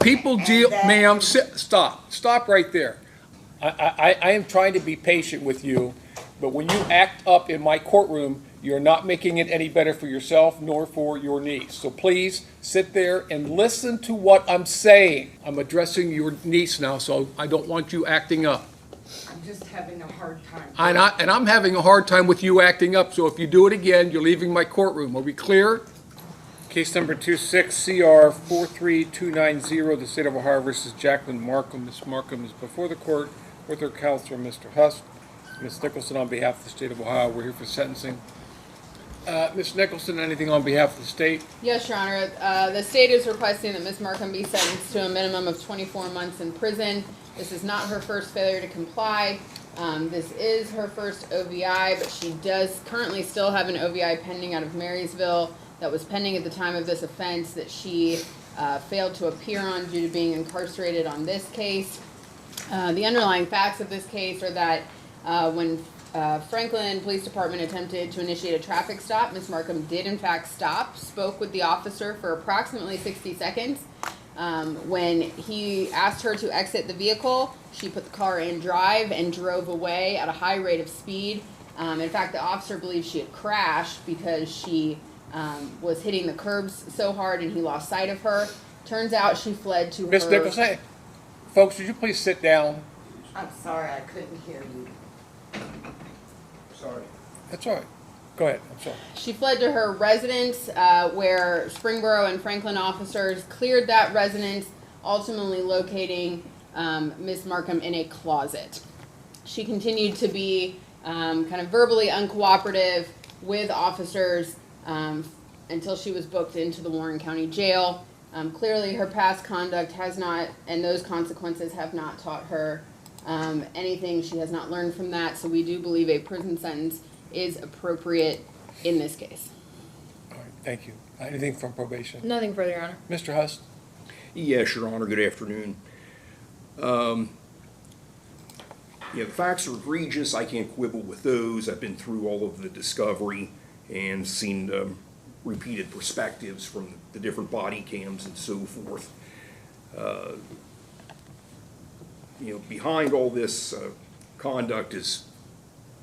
People deal, ma'am, stop right there. I am trying to be patient with you, but when you act up in my courtroom, you're not making it any better for yourself nor for your niece. So please sit there and listen to what I'm saying. I'm addressing your niece now, so I don't want you acting up. I'm just having a hard time. And I'm having a hard time with you acting up, so if you do it again, you're leaving my courtroom. Are we clear? Case number 26CR43290, the State of Ohio versus Jacqueline Markham. Ms. Markham is before the court with her counselor, Mr. Hust. Ms. Nicholson, on behalf of the State of Ohio, we're here for sentencing. Ms. Nicholson, anything on behalf of the state? Yes, Your Honor. The state is requesting that Ms. Markham be sentenced to a minimum of 24 months in prison. This is not her first failure to comply. This is her first OVI, but she does currently still have an OVI pending out of Marysville that was pending at the time of this offense that she failed to appear on due to being incarcerated on this case. The underlying facts of this case are that when Franklin Police Department attempted to initiate a traffic stop, Ms. Markham did in fact stop, spoke with the officer for approximately 60 seconds. When he asked her to exit the vehicle, she put the car in drive and drove away at a high rate of speed. In fact, the officer believes she had crashed because she was hitting the curbs so hard and he lost sight of her. Turns out she fled to Ms. Nicholson, folks, would you please sit down? I'm sorry, I couldn't hear you. Sorry. That's all right. Go ahead. I'm sorry. She fled to her residence where Springboro and Franklin officers cleared that residence, ultimately locating Ms. Markham in a closet. She continued to be kind of verbally uncooperative with officers until she was booked into the Warren County Jail. Clearly her past conduct has not, and those consequences have not taught her anything. She has not learned from that, so we do believe a prison sentence is appropriate in this case. All right. Thank you. Anything from probation? Nothing further, Your Honor. Mr. Hust? Yes, Your Honor. Good afternoon. The facts are egregious. I can't quibble with those. I've been through all of the discovery and seen repeated perspectives from the different body cams and so forth. Behind all this conduct is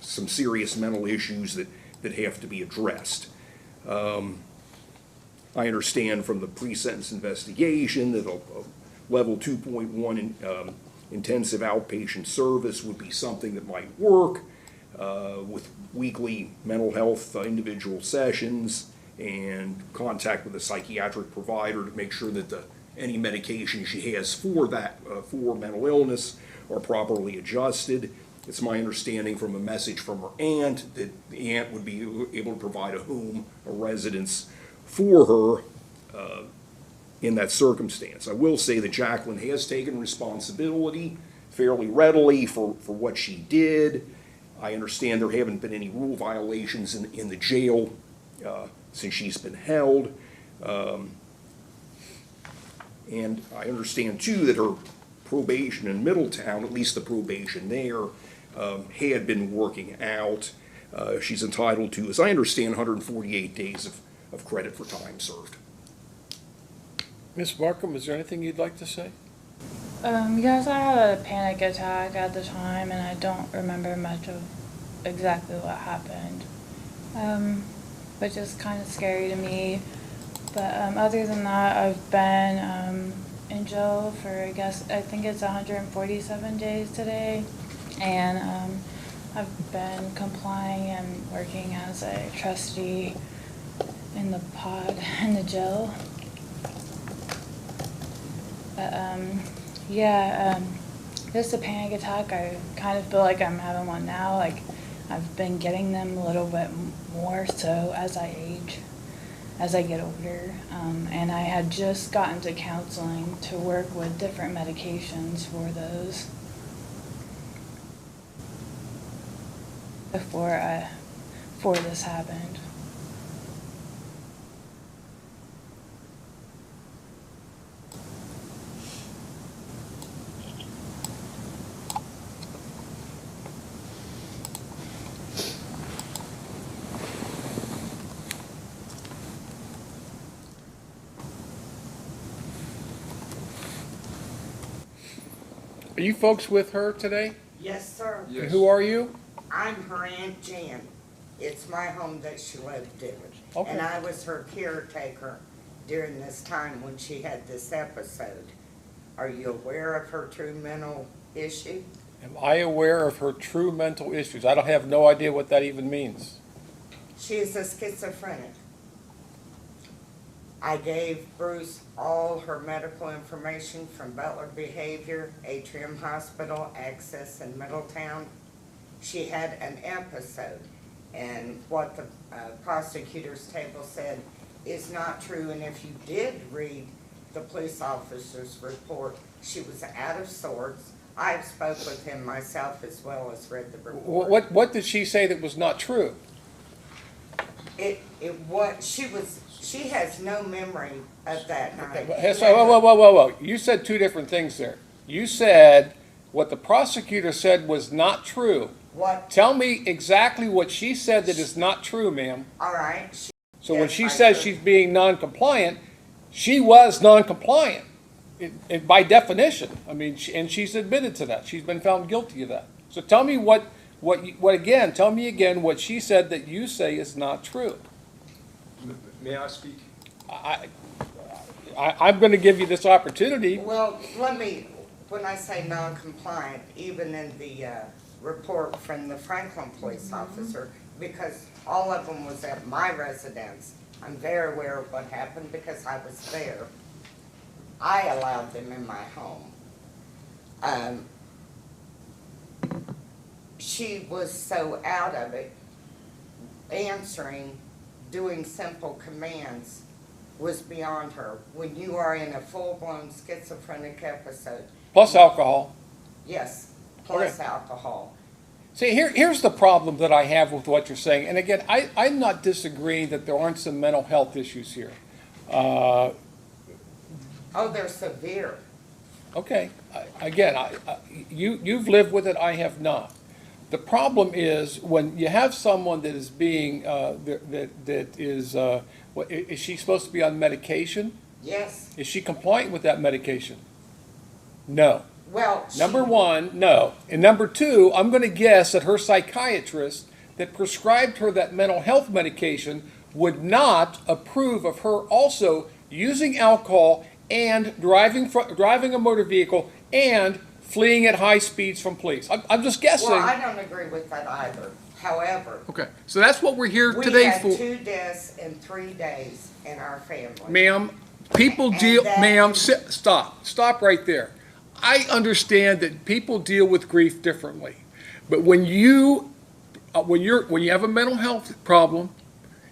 some serious mental issues that have to be addressed. I understand from the pre-sentence investigation that a level 2.1 intensive outpatient service would be something that might work with weekly mental health individual sessions and contact with a psychiatric provider to make sure that any medication she has for that for mental illness are properly adjusted. It's my understanding from a message from her aunt that the aunt would be able to provide a home, a residence for her in that circumstance. I will say that Jacqueline has taken responsibility fairly readily for what she did. I understand there haven't been any rule violations in the jail since she's been held. And I understand, too, that her probation in Middletown, at least the probation there, had been working out. She's entitled to, as I understand, 148 days of credit for time served. Ms. Markham, is there anything you'd like to say? Yes, I had a panic attack at the time, and I don't remember much of exactly what happened, which is kind of scary to me. But other than that, I've been in jail for, I think it's 147 days today, and I've been complying and working as a trustee in the jail. But just a panic attack. I kind of feel like I'm having one now. Like I've been getting them a little bit more so as I age, as I get older. And I had just gotten to counseling to work with different medications for those before this happened. Are you folks with her today? Yes, sir. And who are you? I'm her Aunt Jan. It's my home that she lived in. Okay. And I was her caretaker during this time when she had this episode. Are you aware of her true mental issue? Am I aware of her true mental issues? I don't have no idea what that even means. She is a schizophrenic. I gave Bruce all her medical information from Butler Behavior, Atrium Hospital, Access in Middletown. She had an episode, and what the prosecutor's table said is not true. And if you did read the police officer's report, she was out of sorts. I've spoke with him myself as well as read the report. What did she say that was not true? She has no memory of that night. Whoa. You said two different things there. You said what the prosecutor said was not true. What? Tell me exactly what she said that is not true, ma'am. All right. So when Yes, she I says do. she's being non-compliant, she was non-compliant by definition. I mean, and she's admitted to that. She's been found guilty of that. So tell me tell me again what she said that you say is not true. May I speak? I'm going to give you this opportunity. Well, when I say non-compliant, even in the report from the Franklin police officer, because all of them was at my residence, I'm very aware of what happened because I was there. I allowed them in my home. She was so out of it, doing simple commands was beyond her. When you are in a full-blown schizophrenic episode, Plus alcohol. yes, plus Okay. alcohol. See, here's the problem that I have with what you're saying. And again, I'm not disagreeing that there aren't some mental health issues here. Oh, they're severe. Okay, you've lived with it, I have not. The problem is when you have someone that is being, is she supposed to be on medication? Yes. Is she compliant with that medication? No. Well, Number one, no. And number two, I'm going to guess that her psychiatrist that prescribed her that mental health medication would not approve of her also using alcohol and driving a motor vehicle and fleeing at high speeds from police. I'm just guessing. Well, I don't agree with that either. However, Okay, so that's what we're here we today had for. 2 deaths in 3 days in our family. Ma'am, people deal, that- ma'am, stop right there. I understand that people deal with grief differently. But when you have a mental health problem,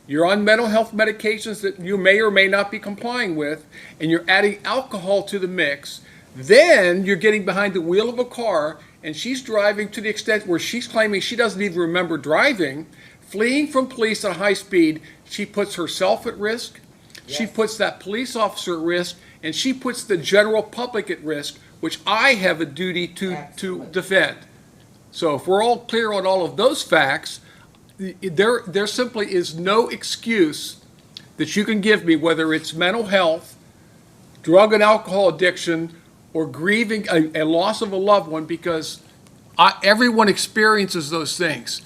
you're on mental health medications that you may or may not be complying with, and you're adding alcohol to the mix, then you're getting behind the wheel of a car, and she's driving to the extent where she's claiming she doesn't even remember driving, fleeing from police at high speed. She puts herself at risk, she Yes. puts that police officer at risk, and she puts the general public at risk, which I have a duty to Absolutely. defend. So if we're all clear on all of those facts, there simply is no excuse that you can give me, whether it's mental health, drug and alcohol addiction, or grieving a loss of a loved one, because everyone experiences those things.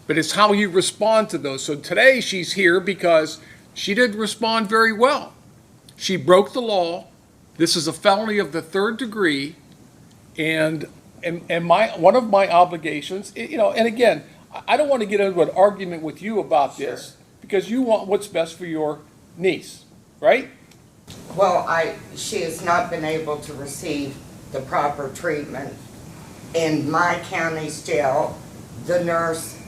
But it's how you respond to those. So today she's here because she didn't respond very well. She broke the law. This is a felony of the 3rd degree, and one of my obligations, and again, I don't want to get into an argument with you about this, because you want what's best for your niece, right? Well, she has not been able to receive the proper treatment. In my county's jail, the nurse,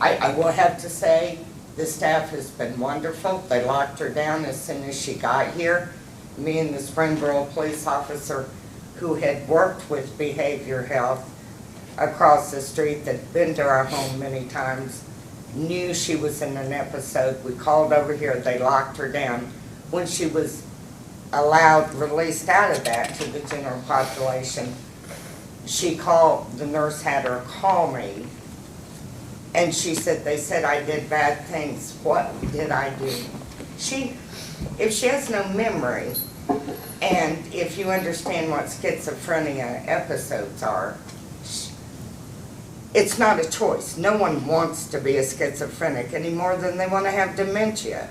I will have to say, the staff has been wonderful. They locked her down as soon as she got here. Me and the Springboro police officer who had worked with behavior health across the street, that'd been to our home many times, knew she was in an episode. We called over here, they locked her down. When she was released out of that to the general population, the nurse had her call me, and she said, they said I did bad things. What did I do? If she has no memory, And if you understand what schizophrenia episodes are, it's not a choice. No one wants to be a schizophrenic any more than they want to have dementia.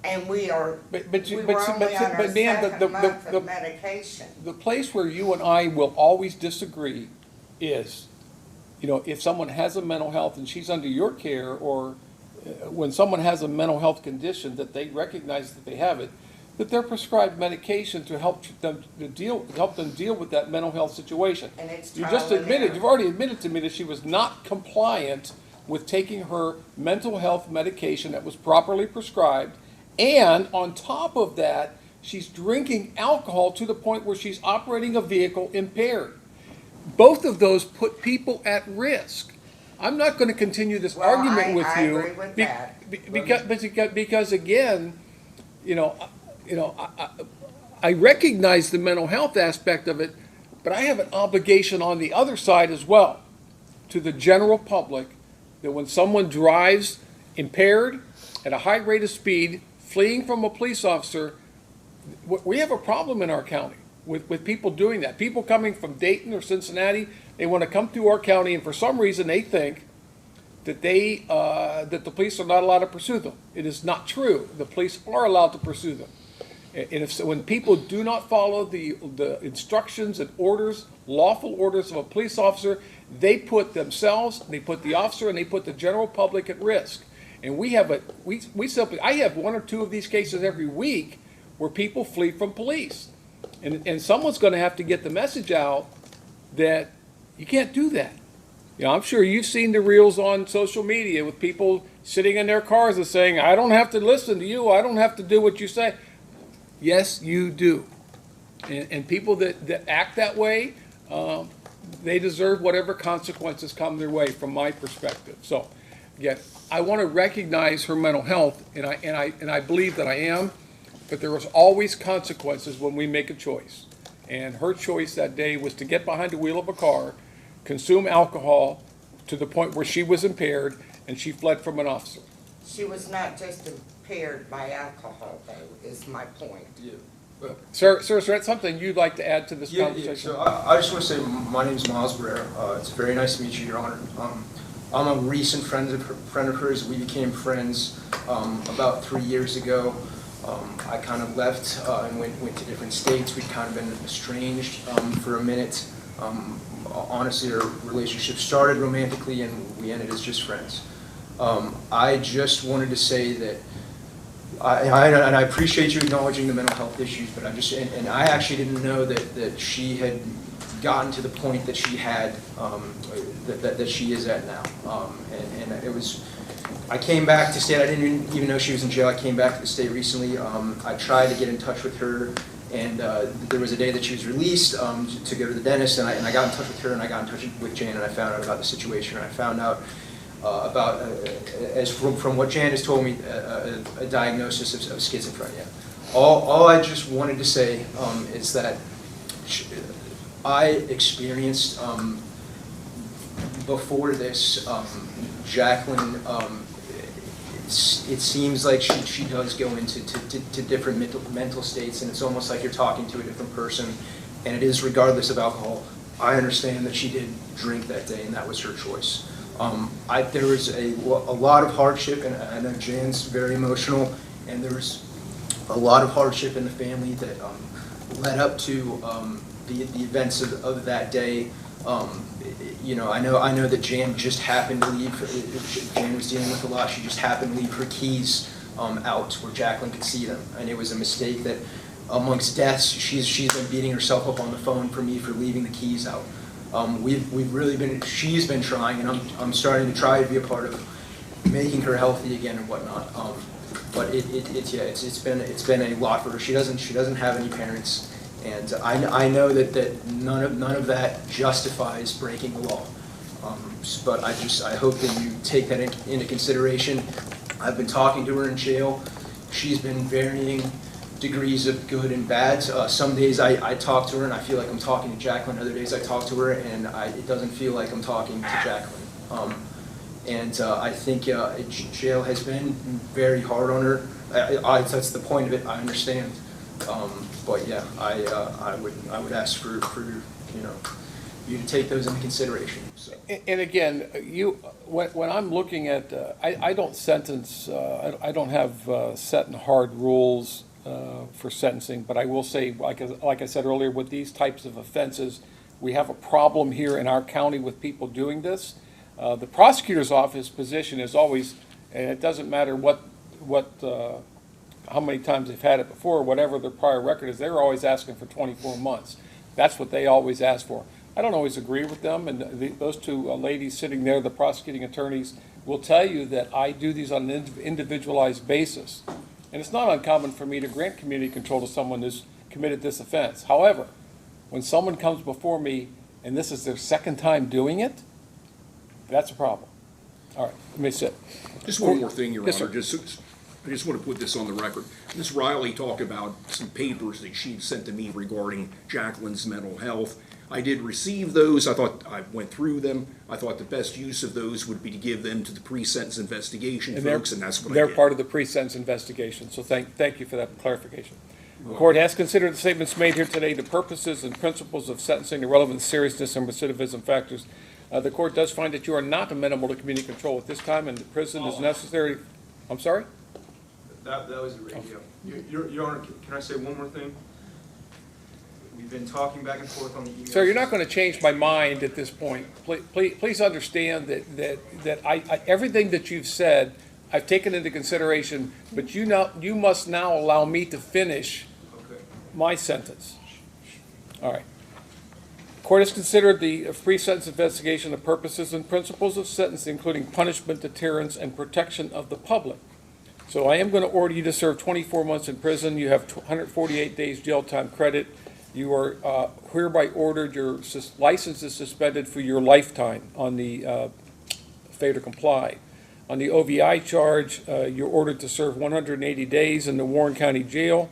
And we are, we were only on our second month of medication. The place where you and I will always disagree is, if someone has a mental health and she's under your care, or when someone has a mental health condition that they recognize that they have it, that they're prescribed medication to help them deal with that mental health situation. And it's You trial just and admitted, error. you've already admitted to me that she was not compliant with taking her mental health medication that was properly prescribed. And on top of that, she's drinking alcohol to the point where she's operating a vehicle impaired. Both of those put people at risk. I'm not going to continue this Well, argument with I you. agree with that. Because again, I recognize the mental health aspect of it, but I have an obligation on the other side as well, to the general public, that when someone drives impaired at a high rate of speed, fleeing from a police officer, we have a problem in our county with people doing that. People coming from Dayton or Cincinnati, they want to come through our county, and for some reason they think that that the police are not allowed to pursue them. It is not true. The police are allowed to pursue them. And when people do not follow the instructions and orders, lawful orders of a police officer, they put themselves, they put the officer, and they put the general public at risk. And I have one or two of these cases every week where people flee from police. And someone's going to have to get the message out that you can't do that. I'm sure you've seen the reels on social media with people sitting in their cars and saying, I don't have to listen to you, I don't have to do what you say. Yes, you do. And people that act that way, they deserve whatever consequences come their way from my perspective. So, again, I want to recognize her mental health, and I believe that I am, but there was always consequences when we make a choice. And her choice that day was to get behind the wheel of a car, consume alcohol to the point where she was impaired, and she fled from an officer. She was not just impaired by alcohol, though, is my point. Yeah. Sir, is there something you'd like to add to this Yeah, conversation? so I just want to say, my name is Miles Barrera. It's very nice to meet you, Your Honor. I'm a recent friend of hers. We became friends about 3 years ago. I kind of left and went to different states. We'd kind of been estranged for a minute. Honestly, our relationship started romantically and we ended as just friends. I just wanted to say that I appreciate you acknowledging the mental health issues, but I actually didn't know that she had gotten to the point that she had, that she is at now. And it was, I came back to state, I didn't even know she was in jail. I came back to the state recently. I tried to get in touch with her, and there was a day that she was released to go to the dentist, and I got in touch with her, and I got in touch with Jan, and I found out about the situation, and I found out about, as from what Jan has told me, a diagnosis of schizophrenia. All I just wanted to say is that I experienced, before this, Jacqueline, it seems like she does go into different mental states, and it's almost like you're talking to a different person, and it is regardless of alcohol. I understand that she did drink that day, and that was her choice. There was a lot of hardship, and I know Jan's very emotional, and there was a lot of hardship in the family that led up to the events of that day. I know that Jan just happened to leave. Jan was dealing with a lot. She just happened to leave her keys out where Jacqueline could see them, and it was a mistake that, amongst deaths, she's been beating herself up on the phone for me for leaving the keys out. We've really been. She's been trying, and I'm starting to try to be a part of making her healthy again and whatnot. But it's been a lot for her. She doesn't have any parents. And I know that none of that justifies breaking the law. But I hope that you take that into consideration. I've been talking to her in jail. She's been varying degrees of good and bad. Some days I talk to her and I feel like I'm talking to Jacqueline. Other days I talk to her and it doesn't feel like I'm talking to Jacqueline. I think jail has been very hard on her. That's the point of it. I understand. But yeah, I would ask for, you to take those into consideration, so. And again, when I'm looking at, I don't sentence, I don't have set and hard rules for sentencing, but I will say, like I said earlier, with these types of offenses, we have a problem here in our county with people doing this. The prosecutor's office position is always, and it doesn't matter how many times they've had it before, whatever their prior record is, they're always asking for 24 months. That's what they always ask for. I don't always agree with them, and those two ladies sitting there, the prosecuting attorneys, will tell you that I do these on an individualized basis. And it's not uncommon for me to grant community control to someone who's committed this offense. However, when someone comes before me and this is their second time doing it, that's a problem. All right, let me sit. Just one more thing, Your Yes, Honor. sir. I just want to put this on the record. Ms. Riley talked about some papers that she'd sent to me regarding Jacqueline's mental health. I did receive those. I thought I went through them. I thought the best use of those would be to give them to the pre-sentence investigation folks, and that's what I did. They're part of the pre-sentence investigation, so thank you for that clarification. The court has considered the statements made here today, the purposes and principles of sentencing, the relevant seriousness and recidivism factors. The court does find that you are not amenable to community control at this time, and the prison is necessary. I'm sorry? That was the radio. Your Honor, can I say one more thing? We've been talking back and forth on the emails. Sir, you're not going to change my mind at this point. Please understand that everything that you've said, I've taken into consideration, but you must now allow me to finish my sentence. All right. Court has considered the pre-sentence investigation, the purposes and principles of sentencing, including punishment, deterrence, and protection of the public. So I am going to order you to serve 24 months in prison. You have 148 days jail time credit. You are hereby ordered, your license is suspended for your lifetime on the failure to comply. On the OVI charge, you're ordered to serve 180 days in the Warren County Jail.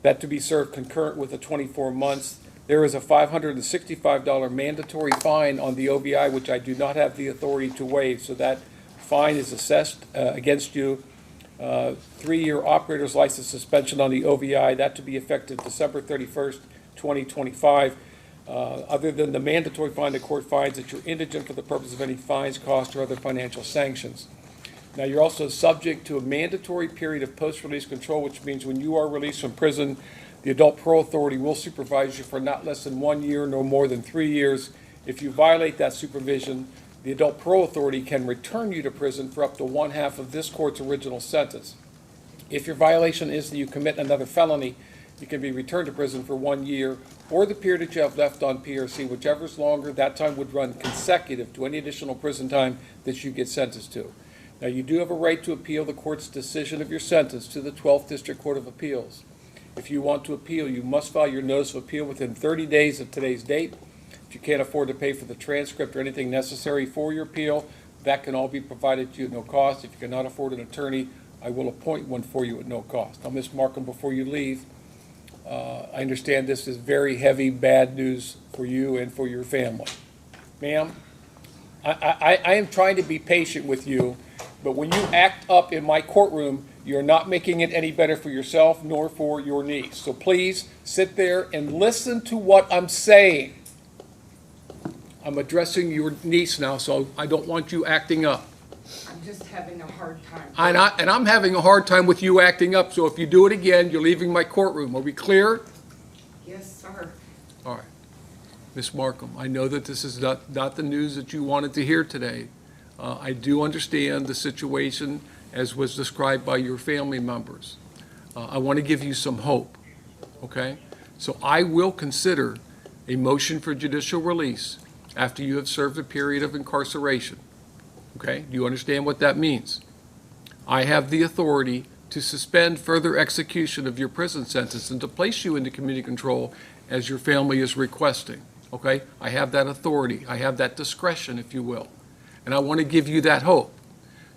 That to be served concurrent with the 24 months. There is a $565 mandatory fine on the OVI, which I do not have the authority to waive, so that fine is assessed against you. 3-year operator's license suspension on the OVI, that to be effective December 31st, 2025. Other than the mandatory fine, the court finds that you're indigent for the purpose of any fines, costs, or other financial sanctions. Now, you're also subject to a mandatory period of post-release control, which means when you are released from prison, the Adult Parole Authority will supervise you for not less than 1 year, no more than 3 years. If you violate that supervision, the Adult Parole Authority can return you to prison for up to 1/2 of this court's original sentence. If your violation is that you commit another felony, you can be returned to prison for 1 year, or the period that you have left on PRC, whichever is longer. That time would run consecutive to any additional prison time that you get sentenced to. Now, you do have a right to appeal the court's decision of your sentence to the 12th District Court of Appeals. If you want to appeal, you must file your notice of appeal within 30 days of today's date. If you can't afford to pay for the transcript or anything necessary for your appeal, that can all be provided to you at no cost. If you cannot afford an attorney, I will appoint one for you at no cost. Now, Ms. Markham, before you leave, I understand this is very heavy, bad news for you and for your family. Ma'am, I am trying to be patient with you, but when you act up in my courtroom, you're not making it any better for yourself nor for your niece. So please sit there and listen to what I'm saying. I'm addressing your niece now, so I don't want you acting up. I'm just having a hard time. And I'm having a hard time with you acting up, so if you do it again, you're leaving my courtroom. Are we clear? Yes, sir. All right. Ms. Markham, I know that this is not the news that you wanted to hear today. I do understand the situation as was described by your family members. I want to give you some hope, okay? So I will consider a motion for judicial release after you have served a period of incarceration, okay? Do you understand what that means? I have the authority to suspend further execution of your prison sentence and to place you into community control as your family is requesting, okay? I have that authority. I have that discretion, if you will. And I want to give you that hope.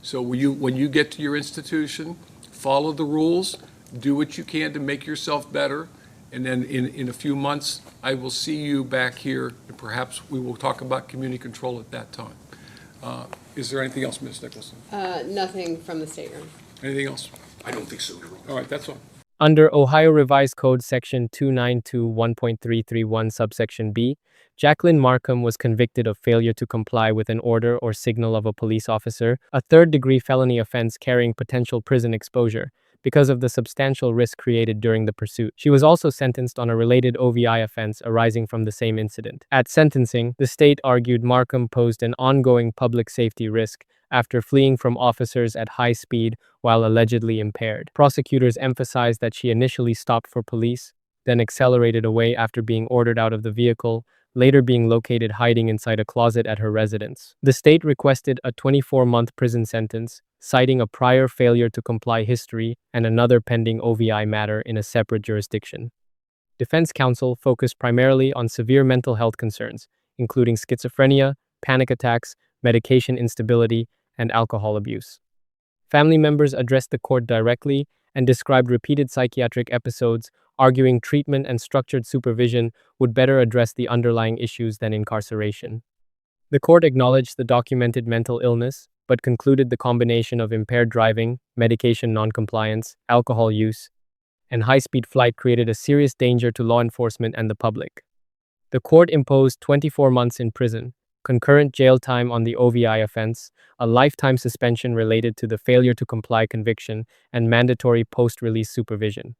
So when you get to your institution, follow the rules, do what you can to make yourself better, and then in a few months, I will see you back here, and perhaps we will talk about community control at that time. Is there anything else, Ms. Nicholson? Nothing from the stateroom. Anything else? I don't think so, Your Honor. All right, that's all. Under Ohio Revised Code Section 2921.331 subsection B, Jacqueline Markham was convicted of failure to comply with an order or signal of a police officer, a third-degree felony offense carrying potential prison exposure, because of the substantial risk created during the pursuit. She was also sentenced on a related OVI offense arising from the same incident. At sentencing, the state argued Markham posed an ongoing public safety risk after fleeing from officers at high speed while allegedly impaired. Prosecutors emphasized that she initially stopped for police, then accelerated away after being ordered out of the vehicle, later being located hiding inside a closet at her residence. The state requested a 24-month prison sentence, citing a prior failure to comply history and another pending OVI matter in a separate jurisdiction. Defense counsel focused primarily on severe mental health concerns, including schizophrenia, panic attacks, medication instability, and alcohol abuse. Family members addressed the court directly and described repeated psychiatric episodes, arguing treatment and structured supervision would better address the underlying issues than incarceration. The court acknowledged the documented mental illness, but concluded the combination of impaired driving, medication noncompliance, alcohol use, and high-speed flight created a serious danger to law enforcement and the public. The court imposed 24 months in prison, concurrent jail time on the OVI offense, a lifetime suspension related to the failure to comply conviction, and mandatory post-release supervision.